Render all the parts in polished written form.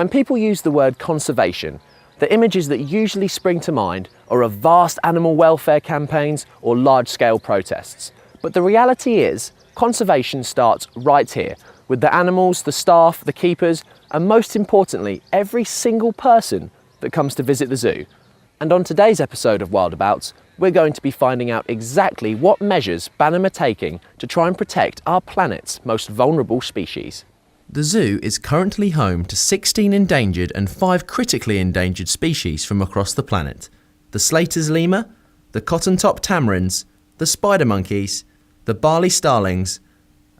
When people use the word conservation, the images that usually spring to mind are of vast animal welfare campaigns or large-scale protests. But the reality is, conservation starts right here, with the animals, the staff, the keepers, and most importantly, every single person that comes to visit the zoo. And on today's episode of Wildabouts, we're going to be finding out exactly what measures Banham are taking to try and protect our planet's most vulnerable species. The zoo is currently home to 16 endangered and 5 critically endangered species from across the planet. The Slater's lemur, the cotton-top tamarins, the spider monkeys, the barley starlings,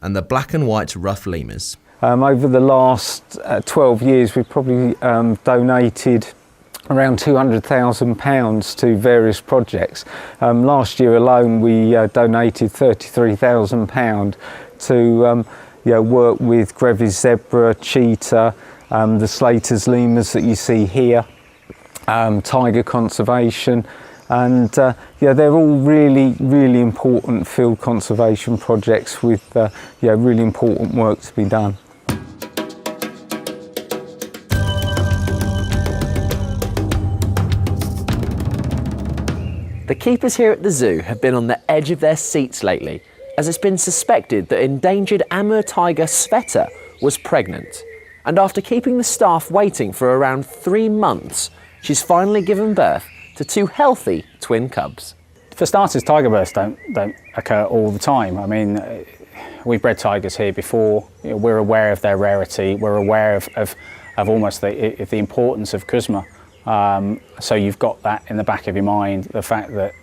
and the black and white rough lemurs. Over the last 12 years, we've probably donated around £200,000 to various projects. Last year alone, we donated £33,000 to work with Grevy's zebra, cheetah, the Slater's lemurs that you see here, tiger conservation, and they're all really important field conservation projects with really important work to be done. The keepers here at the zoo have been on the edge of their seats lately, as it's been suspected that endangered Amur tiger Sveta was pregnant. And after keeping the staff waiting for around 3 months, she's finally given birth to 2 healthy twin cubs. For starters, tiger births don't occur all the time. I mean, we've bred tigers here before. We're aware of their rarity. We're aware of almost the importance of Kuzma. So you've got that in the back of your mind, the fact that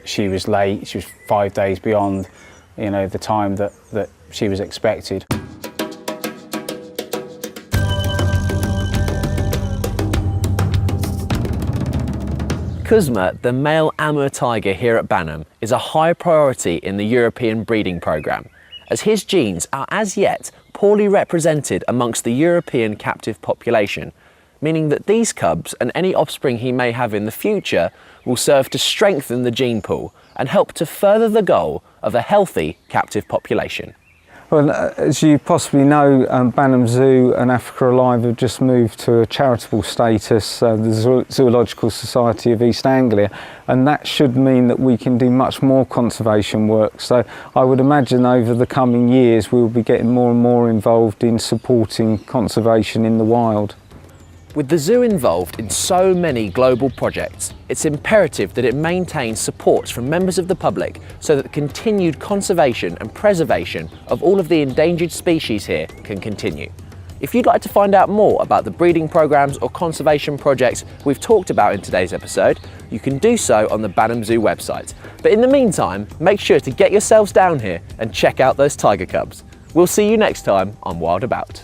she was late, she was 5 days beyond the time that she was expected. Kuzma, the male Amur tiger here at Banham, is a high priority in the European breeding programme, as his genes are as yet poorly represented amongst the European captive population, meaning that these cubs and any offspring he may have in the future will serve to strengthen the gene pool and help to further the goal of a healthy captive population. Well, as you possibly know, Banham Zoo and Africa Alive have just moved to a charitable status, the Zoological Society of East Anglia, and that should mean that we can do much more conservation work. So I would imagine over the coming years we'll be getting more and more involved in supporting conservation in the wild. With the zoo involved in so many global projects, it's imperative that it maintains support from members of the public so that continued conservation and preservation of all of the endangered species here can continue. If you'd like to find out more about the breeding programs or conservation projects we've talked about in today's episode, you can do so on the Banham Zoo website. But in the meantime, make sure to get yourselves down here and check out those tiger cubs. We'll see you next time on Wild About.